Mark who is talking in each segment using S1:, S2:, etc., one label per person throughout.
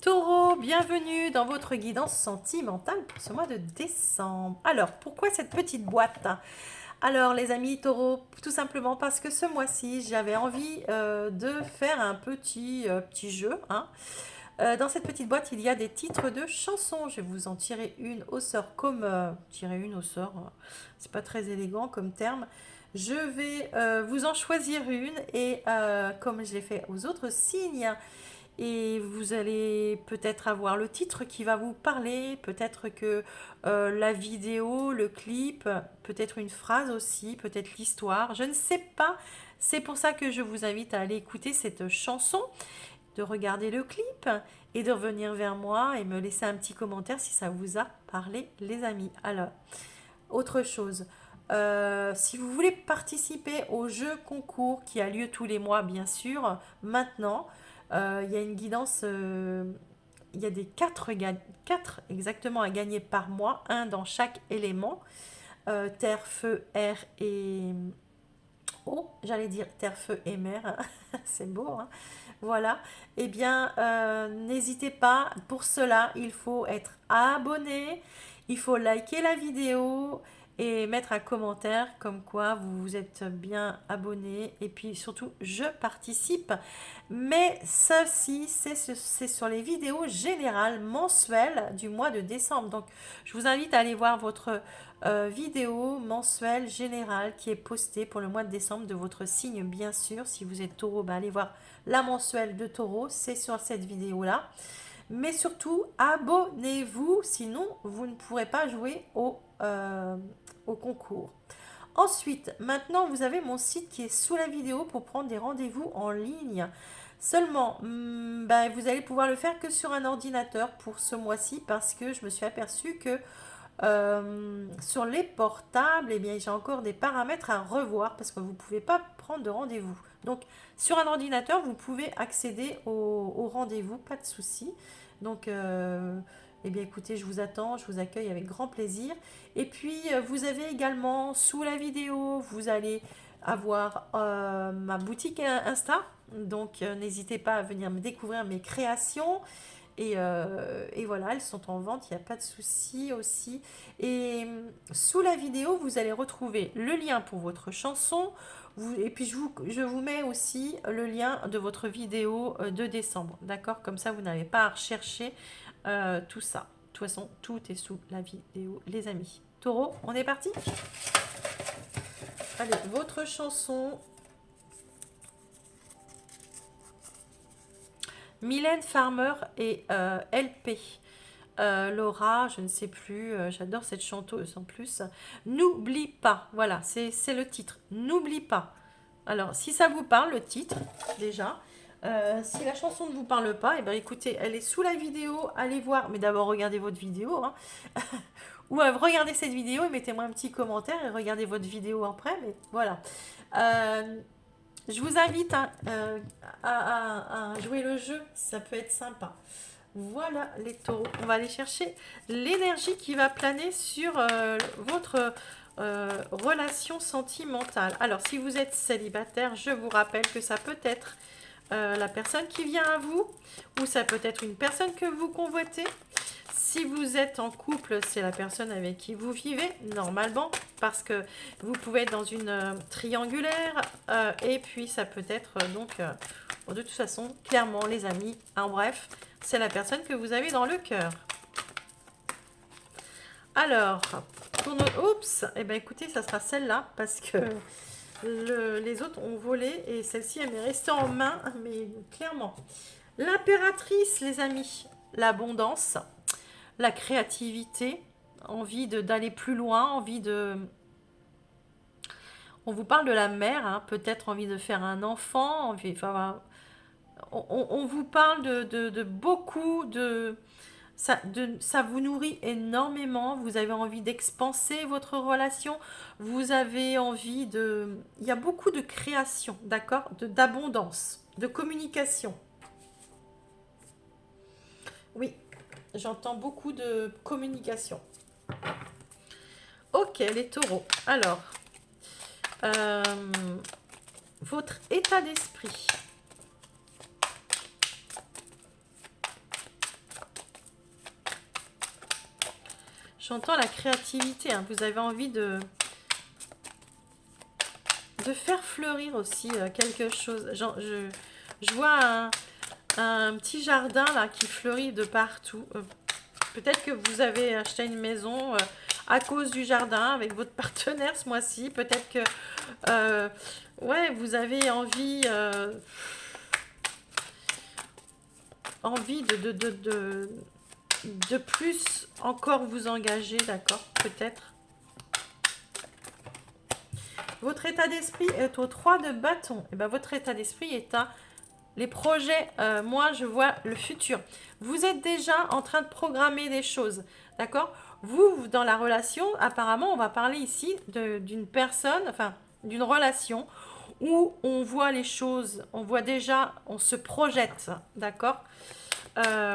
S1: Taureau, bienvenue dans votre guidance sentimentale pour ce mois de décembre. Alors, pourquoi cette petite boîte? Alors, les amis Taureau, tout simplement parce que ce mois-ci, j'avais envie de faire un petit jeu. Hein. Dans cette petite boîte, il y a des titres de chansons. Je vais vous en tirer une au sort comme... tirer une au sort, c'est pas très élégant comme terme. Je vais vous en choisir une et comme je l'ai fait aux autres signes, et vous allez peut-être avoir le titre qui va vous parler, peut-être que la vidéo, le clip, peut-être une phrase aussi, peut-être l'histoire, je ne sais pas. C'est pour ça que je vous invite à aller écouter cette chanson, de regarder le clip et de revenir vers moi et me laisser un petit commentaire si ça vous a parlé, les amis. Alors, autre chose, si vous voulez participer au jeu concours qui a lieu tous les mois, bien sûr, maintenant, il y a une guidance, il y a des 4 exactement à gagner par mois, un dans chaque élément, terre, feu, air et eau, j'allais dire terre, feu et mer, c'est beau, hein. Voilà, eh bien, n'hésitez pas, pour cela, il faut être abonné, il faut liker la vidéo et mettre un commentaire comme quoi vous vous êtes bien abonné et puis surtout, je participe. Mais ceci, c'est sur les vidéos générales mensuelles du mois de décembre. Donc, je vous invite à aller voir votre vidéo mensuelle générale qui est postée pour le mois de décembre de votre signe, bien sûr. Si vous êtes taureau, ben allez voir la mensuelle de taureau, c'est sur cette vidéo-là. Mais surtout, abonnez-vous, sinon vous ne pourrez pas jouer au concours. Ensuite, maintenant, vous avez mon site qui est sous la vidéo pour prendre des rendez-vous en ligne. Seulement, ben, vous allez pouvoir le faire que sur un ordinateur pour ce mois-ci parce que je me suis aperçue que sur les portables, eh bien, j'ai encore des paramètres à revoir parce que vous ne pouvez pas prendre de rendez-vous. Donc, sur un ordinateur, vous pouvez accéder au rendez-vous, pas de souci. Donc, eh bien, écoutez, je vous attends, je vous accueille avec grand plaisir. Et puis, vous avez également, sous la vidéo, vous allez avoir ma boutique Insta. Donc, n'hésitez pas à venir me découvrir mes créations. Et voilà, elles sont en vente, il n'y a pas de souci aussi. Et sous la vidéo, vous allez retrouver le lien pour votre chanson. Et puis, je vous mets aussi le lien de votre vidéo de décembre. D'accord? Comme ça, vous n'avez pas à rechercher tout ça. De toute façon, tout est sous la vidéo, les amis. Taureau, on est parti? Allez, votre chanson. Mylène Farmer et LP. Laura, je ne sais plus, j'adore cette chanteuse en plus. N'oublie pas, voilà, c'est le titre. N'oublie pas. Alors, si ça vous parle, le titre, déjà. Si la chanson ne vous parle pas, eh ben, écoutez, elle est sous la vidéo, allez voir. Mais d'abord, regardez votre vidéo. Hein. Ou regardez cette vidéo et mettez-moi un petit commentaire et regardez votre vidéo après. Mais voilà. Je vous invite hein, à jouer le jeu, ça peut être sympa. Voilà les taureaux. On va aller chercher l'énergie qui va planer sur votre relation sentimentale. Alors, si vous êtes célibataire, je vous rappelle que ça peut être la personne qui vient à vous ou ça peut être une personne que vous convoitez. Si vous êtes en couple, c'est la personne avec qui vous vivez normalement parce que vous pouvez être dans une triangulaire et puis ça peut être de toute façon, clairement les amis, en bref, c'est la personne que vous avez dans le cœur. Alors, pour notre... Oups, eh bien écoutez, ça sera celle-là parce que les autres ont volé et celle-ci, elle m'est restée en main, mais clairement. L'impératrice, les amis, l'abondance, la créativité, envie d'aller plus loin, envie de... On vous parle de la mère, hein, peut-être envie de faire un enfant, envie... Enfin, on vous parle de beaucoup ça vous nourrit énormément, vous avez envie d'expanser votre relation, vous avez envie de... Il y a beaucoup de création, d'accord? D'abondance, de communication. Oui, j'entends beaucoup de communication. Ok, les taureaux. Alors, votre état d'esprit. J'entends la créativité, hein. Vous avez envie de faire fleurir aussi quelque chose. Je vois un petit jardin là qui fleurit de partout. Peut-être que vous avez acheté une maison à cause du jardin avec votre partenaire ce mois-ci. Peut-être que ouais, vous avez envie de plus encore vous engager, d'accord? Peut-être. Votre état d'esprit est au 3 de bâton. Et ben, votre état d'esprit est à les projets. Moi, je vois le futur. Vous êtes déjà en train de programmer des choses, d'accord? Vous, dans la relation, apparemment, on va parler ici d'une personne, enfin, d'une relation où on voit les choses, on voit déjà, on se projette, d'accord? Euh,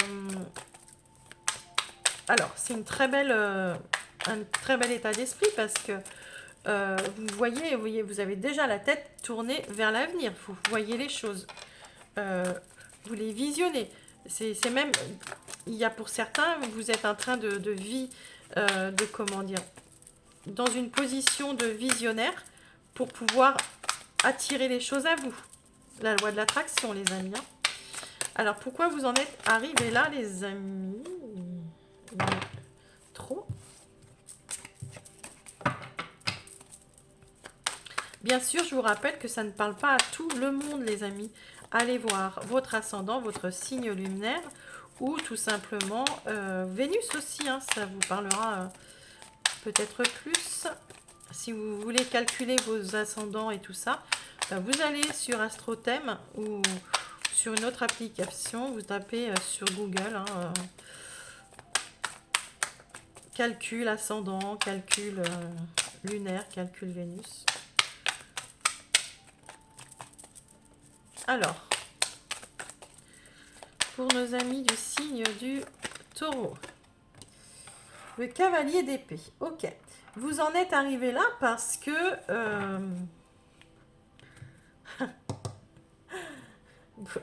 S1: alors, c'est un très bel état d'esprit parce que vous voyez, vous avez déjà la tête tournée vers l'avenir. Vous voyez les choses. Vous les visionnez. C'est même, il y a pour certains, vous êtes en train de vie, de comment dire, dans une position de visionnaire pour pouvoir attirer les choses à vous. La loi de l'attraction, les amis. Hein. Alors, pourquoi vous en êtes arrivés là, les amis? Trop. Bien sûr, je vous rappelle que ça ne parle pas à tout le monde, les amis. Allez voir votre ascendant, votre signe lunaire, ou tout simplement Vénus aussi, hein, ça vous parlera peut-être plus. Si vous voulez calculer vos ascendants et tout ça, vous allez sur AstroThème ou sur une autre application, vous tapez sur Google, hein, calcul ascendant, calcul lunaire, calcul Vénus. Alors, pour nos amis du signe du Taureau, le cavalier d'épée. Ok, vous en êtes arrivé là parce que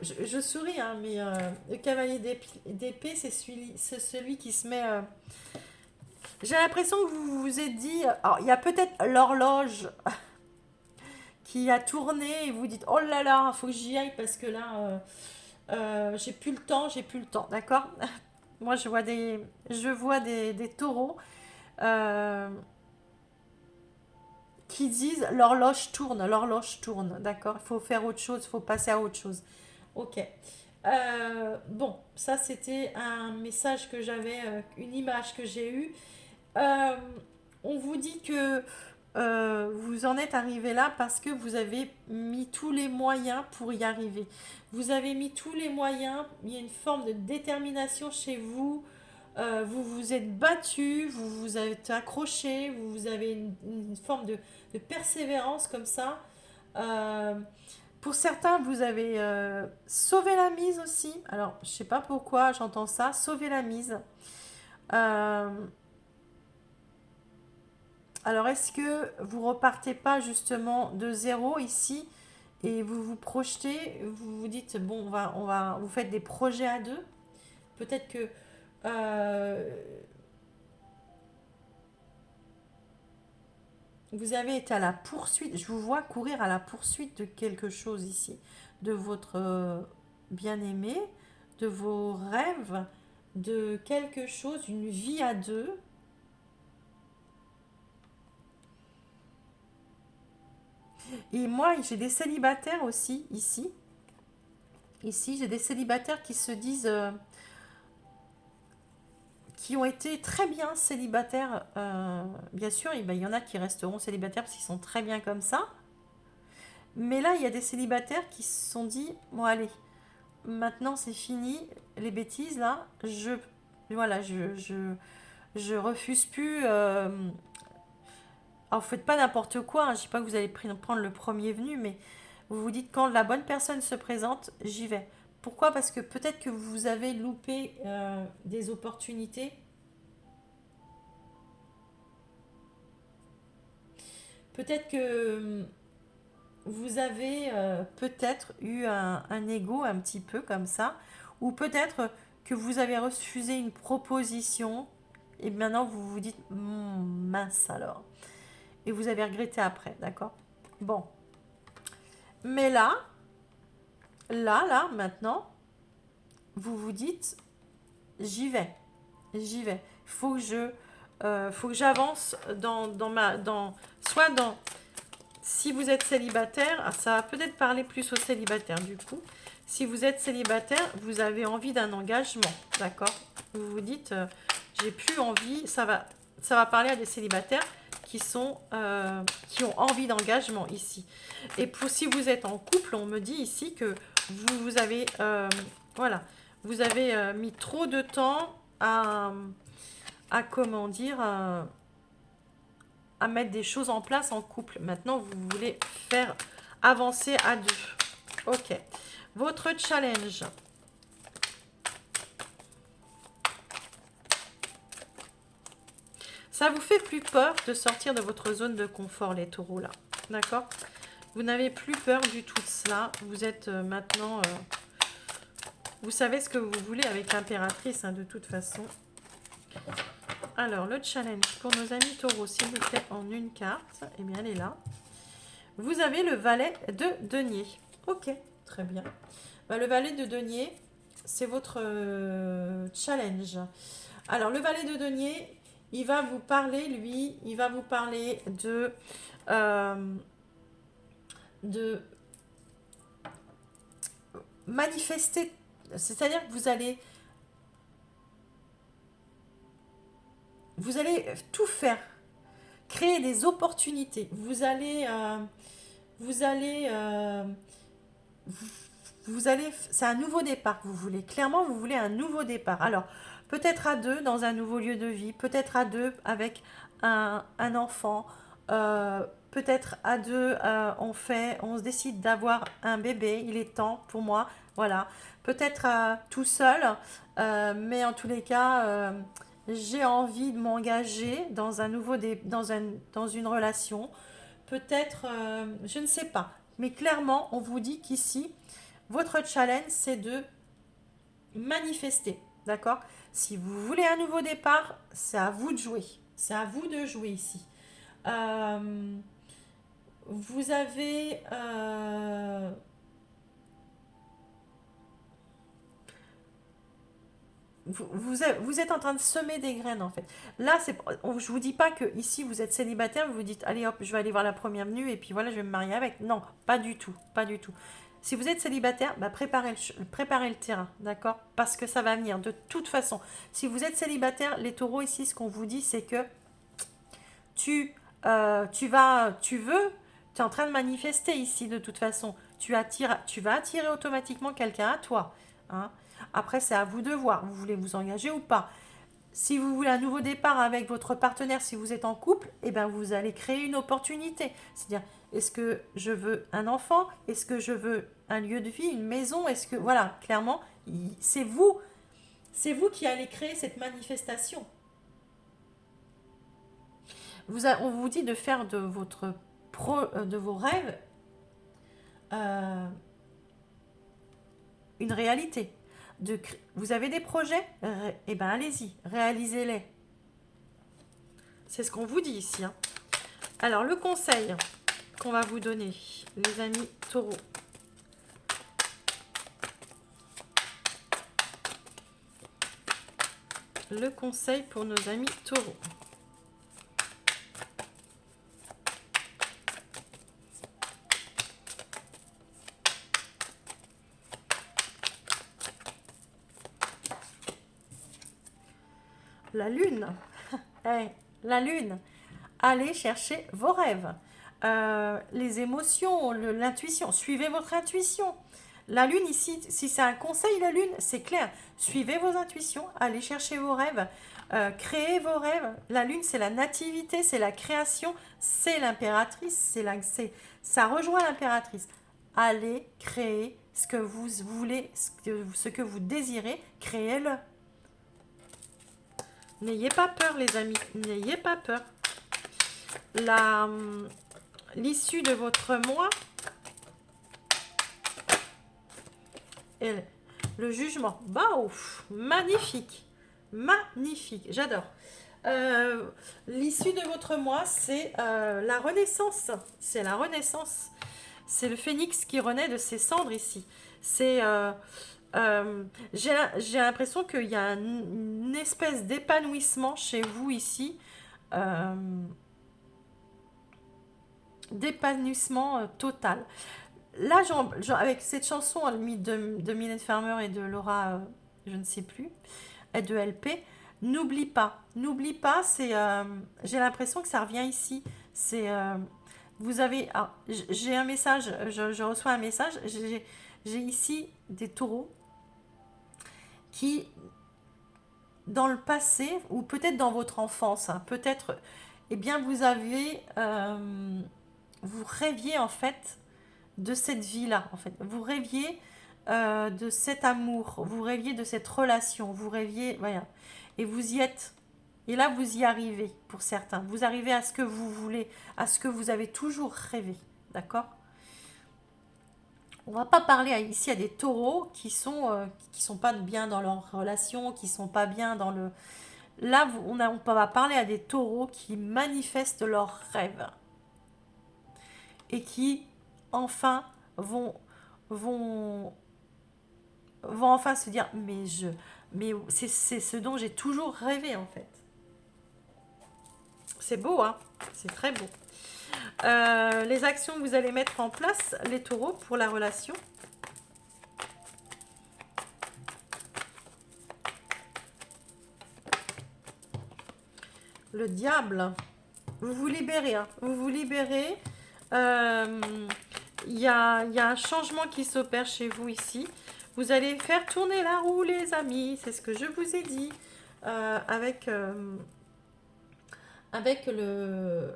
S1: je souris, hein, mais le cavalier d'épée, c'est celui qui se met. J'ai l'impression que vous vous êtes dit, alors il y a peut-être l'horloge qui a tourné et vous dites, oh là là, il faut que j'y aille parce que là, j'ai plus le temps, d'accord? Moi, je vois des taureaux euh, qui disent l'horloge tourne, d'accord? Il faut faire autre chose, il faut passer à autre chose. Ok. Bon, ça c'était un message que j'avais, une image que j'ai eue. Euh, on vous dit que vous en êtes arrivé là parce que vous avez mis tous les moyens pour y arriver. Vous avez mis tous les moyens, il y a une forme de détermination chez vous. Vous vous êtes battu, vous vous êtes accroché, vous avez une forme de persévérance comme ça. Euh, pour certains, vous avez sauvé la mise aussi. Alors, je sais pas pourquoi j'entends ça, sauver la mise. Euh, alors, est-ce que vous repartez pas justement de zéro ici et vous vous projetez, vous vous dites, bon, vous faites des projets à deux. Peut-être que euh, vous avez été à la poursuite, je vous vois courir à la poursuite de quelque chose ici, de votre bien-aimé, de vos rêves, de quelque chose, une vie à deux. Et moi, j'ai des célibataires aussi ici. Ici, j'ai des célibataires qui se disent, qui ont été très bien célibataires. Bien sûr, et ben, il y en a qui resteront célibataires parce qu'ils sont très bien comme ça. Mais là, il y a des célibataires qui se sont dit, bon allez, maintenant c'est fini, les bêtises là, voilà, je refuse plus. Alors, faites pas n'importe quoi, hein, je dis pas que vous allez prendre le premier venu, mais vous vous dites quand la bonne personne se présente, j'y vais. Pourquoi? Parce que peut-être que vous avez loupé des opportunités. Peut-être que vous avez peut-être eu un ego un petit peu comme ça, ou peut-être que vous avez refusé une proposition et maintenant vous vous dites, mince alors. Et vous avez regretté après, d'accord? Bon. Mais là, maintenant, vous vous dites, j'y vais, j'y vais. Faut que j'avance soit dans, si vous êtes célibataire, ça va peut-être parler plus aux célibataires du coup. Si vous êtes célibataire, vous avez envie d'un engagement, d'accord? Vous vous dites, j'ai plus envie, ça va parler à des célibataires qui ont envie d'engagement ici. Et si vous êtes en couple, on me dit ici que vous avez, voilà, vous avez mis trop de temps à comment dire, à mettre des choses en place en couple. Maintenant, vous voulez faire avancer à deux. Ok. Votre challenge. Ça vous fait plus peur de sortir de votre zone de confort, les taureaux, là. D'accord? Vous n'avez plus peur du tout de cela. Vous êtes maintenant... vous savez ce que vous voulez avec l'impératrice, hein, de toute façon. Alors, le challenge pour nos amis taureaux, s'il vous plaît, en une carte. Eh bien, elle est là. Vous avez le valet de denier. Ok, très bien. Le valet de denier, c'est votre challenge. Alors, le valet de denier, il va vous parler, lui, il va vous parler de manifester. C'est-à-dire que vous allez tout faire, créer des opportunités. Vous allez, c'est un nouveau départ que vous voulez. Clairement, vous voulez un nouveau départ. Alors, peut-être à deux dans un nouveau lieu de vie, peut-être à deux avec un enfant, peut-être à deux, on se décide d'avoir un bébé. Il est temps pour moi, voilà. Peut-être tout seul, mais en tous les cas, j'ai envie de m'engager dans dans une relation. Peut-être, je ne sais pas. Mais clairement, on vous dit qu'ici, votre challenge, c'est de manifester. D'accord? Si vous voulez un nouveau départ, c'est à vous de jouer. C'est à vous de jouer ici. Euh, vous avez... vous êtes en train de semer des graines en fait. Là, je vous dis pas que ici vous êtes célibataire, vous vous dites allez hop, je vais aller voir la première venue et puis voilà, je vais me marier avec. Non, pas du tout, pas du tout. Si vous êtes célibataire, préparez le terrain, d'accord? Parce que ça va venir de toute façon. Si vous êtes célibataire, les taureaux ici, ce qu'on vous dit, c'est que tu veux, tu es en train de manifester ici de toute façon. Tu vas attirer automatiquement quelqu'un à toi, hein. Après, c'est à vous de voir. Vous voulez vous engager ou pas. Si vous voulez un nouveau départ avec votre partenaire, si vous êtes en couple, eh ben vous allez créer une opportunité. C'est-à-dire, est-ce que je veux un enfant? Est-ce que je veux un lieu de vie, une maison? Est-ce que, voilà, clairement, c'est vous qui allez créer cette manifestation. On vous dit de faire de vos rêves euh, une réalité. Vous avez des projets? Eh ben allez-y, réalisez-les. C'est ce qu'on vous dit ici, hein. Alors, le conseil qu'on va vous donner, les amis taureaux. Le conseil pour nos amis taureaux. La lune. La lune. Allez chercher vos rêves. Les émotions, l'intuition. Suivez votre intuition. La lune ici, si c'est un conseil, la lune, c'est clair. Suivez vos intuitions, allez chercher vos rêves, créez vos rêves. La lune, c'est la nativité, c'est la création, c'est l'impératrice, ça rejoint l'impératrice. Allez créer ce que vous voulez, ce que vous désirez, créez-le. N'ayez pas peur, les amis, n'ayez pas peur. L'issue de votre mois, et le jugement. Bah, magnifique. Magnifique. J'adore. Euh, L'issue de votre mois, c'est la renaissance. C'est la renaissance. C'est le phénix qui renaît de ses cendres ici. C'est j'ai l'impression qu'il y a une espèce d'épanouissement chez vous ici, euh, d'épanouissement total. Là, avec cette chanson de Mylène Farmer et de Laura, je ne sais plus, et de LP, n'oublie pas, j'ai l'impression que ça revient ici. C'est, vous avez, j'ai un message, je reçois un message, j'ai ici des taureaux qui, dans le passé, ou peut-être dans votre enfance, hein, peut-être, eh bien, vous rêviez en fait de cette vie-là, en fait. Vous rêviez de cet amour, vous rêviez de cette relation, vous rêviez, voilà. Et vous y êtes. Et là, vous y arrivez, pour certains. Vous arrivez à ce que vous voulez, à ce que vous avez toujours rêvé. D'accord? On va pas parler ici à des taureaux qui sont pas bien dans leur relation, qui sont pas bien dans le... Là, on va parler à des taureaux qui manifestent leurs rêves et qui, enfin, vont, vont, vont enfin se dire, mais c'est ce dont j'ai toujours rêvé, en fait. C'est beau, hein? C'est très beau. Les actions que vous allez mettre en place, les taureaux, pour la relation. Le diable. Vous vous libérez, hein. Vous vous libérez. Euh, il y a un changement qui s'opère chez vous ici. Vous allez faire tourner la roue, les amis. C'est ce que je vous ai dit. Avec le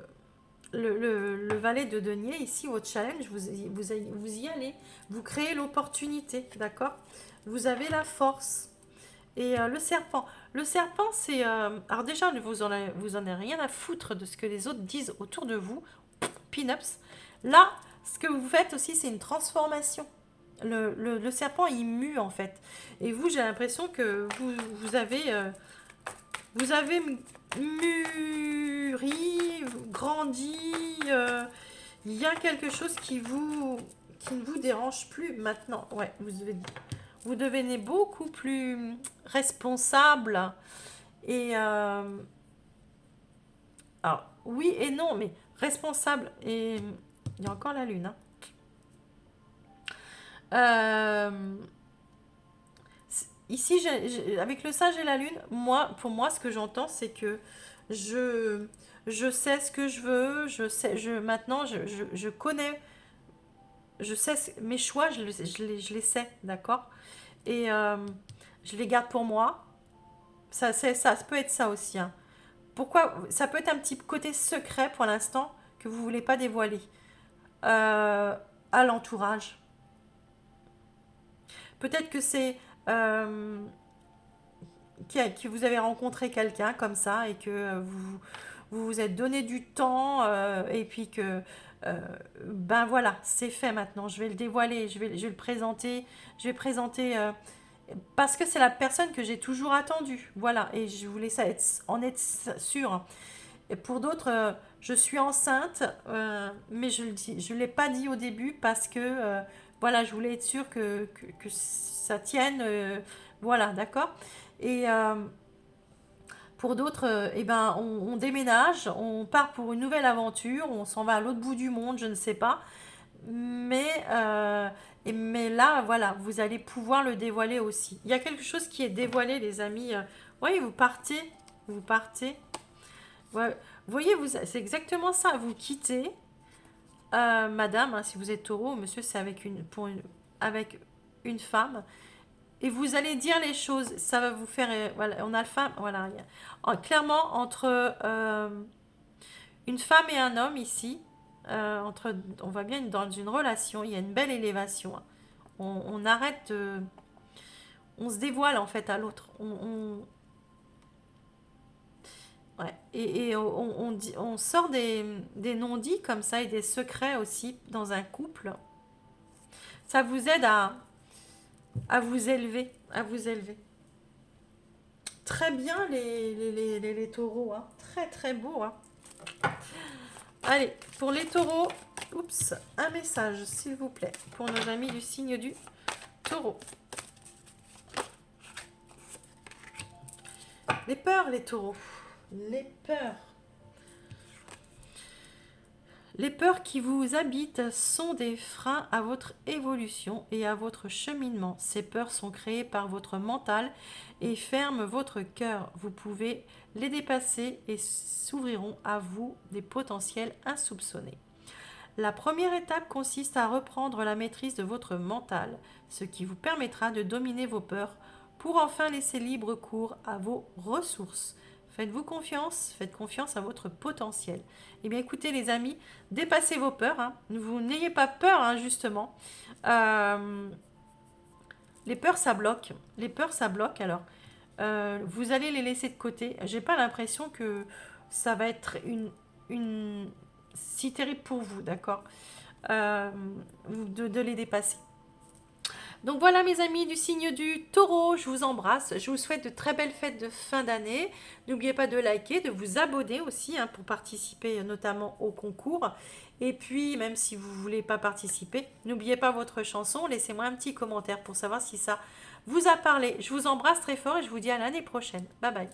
S1: valet de denier, ici, votre challenge, vous y allez. Vous créez l'opportunité, d'accord? Vous avez la force. Et le serpent. Le serpent, c'est... alors déjà, vous en avez rien à foutre de ce que les autres disent autour de vous. Pin-ups. Là, ce que vous faites aussi, c'est une transformation. Le serpent, il mue, en fait. Et vous, j'ai l'impression que vous avez mûri, grandi. Il y a quelque chose qui ne vous dérange plus maintenant. Ouais, vous devenez beaucoup plus responsable. Et alors, oui et non, mais responsable. Et il y a encore la lune, hein. Euh, Ici, avec le sage et la lune, pour moi, ce que j'entends, c'est que je, je sais ce que je veux, maintenant, je connais, je sais mes choix, je les sais, d'accord? Et je les garde pour moi. Ça peut être ça aussi, hein. Pourquoi? Ça peut être un petit côté secret pour l'instant que vous voulez pas dévoiler euh, à l'entourage. Peut-être que c'est euh, que vous avez rencontré quelqu'un comme ça et que vous vous êtes donné du temps et puis que euh, ben voilà, c'est fait maintenant. Je vais le dévoiler, je vais le présenter, je vais présenter parce que c'est la personne que j'ai toujours attendue. Voilà, et je voulais en être sûre. Et pour d'autres, je suis enceinte, mais je l'ai pas dit au début parce que voilà, je voulais être sûre que ça tienne. Voilà, d'accord. Et pour d'autres, eh ben, on déménage, on part pour une nouvelle aventure, on s'en va à l'autre bout du monde, je ne sais pas. Mais, mais là, voilà, vous allez pouvoir le dévoiler aussi. Il y a quelque chose qui est dévoilé, les amis. Oui, vous partez. Ouais, vous voyez, c'est exactement ça. Vous quittez, madame, hein, si vous êtes taureau, monsieur, c'est avec une femme. Et vous allez dire les choses. Ça va vous faire. Voilà, on a le femme. Voilà. Clairement, entre une femme et un homme ici, on va bien dans une relation, il y a une belle élévation, hein. On arrête on se dévoile en fait à l'autre. Ouais. Et on sort des non-dits comme ça et des secrets aussi dans un couple. Ça vous aide à vous élever, à vous élever. très bien les taureaux, hein. Très très beau, hein. Allez, pour les taureaux, oups, un message, s'il vous plaît, pour nos amis du signe du taureau. Les peurs, les taureaux. Les peurs. Les peurs qui vous habitent sont des freins à votre évolution et à votre cheminement. Ces peurs sont créées par votre mental et ferment votre cœur. Vous pouvez les dépasser et s'ouvriront à vous des potentiels insoupçonnés. La première étape consiste à reprendre la maîtrise de votre mental, ce qui vous permettra de dominer vos peurs pour enfin laisser libre cours à vos ressources. Faites-vous confiance, faites confiance à votre potentiel. Eh bien écoutez les amis, dépassez vos peurs, hein. Vous n'ayez pas peur, hein, justement. Euh, les peurs ça bloque, les peurs ça bloque alors. Vous allez les laisser de côté. J'ai pas l'impression que ça va être une si terrible pour vous, d'accord. Euh, de les dépasser. Donc voilà mes amis du signe du taureau, je vous embrasse, je vous souhaite de très belles fêtes de fin d'année. N'oubliez pas de liker, de vous abonner aussi, hein, pour participer notamment au concours. Et puis même si vous ne voulez pas participer, n'oubliez pas votre chanson, laissez-moi un petit commentaire pour savoir si ça vous a parlé. Je vous embrasse très fort et je vous dis à l'année prochaine. Bye bye.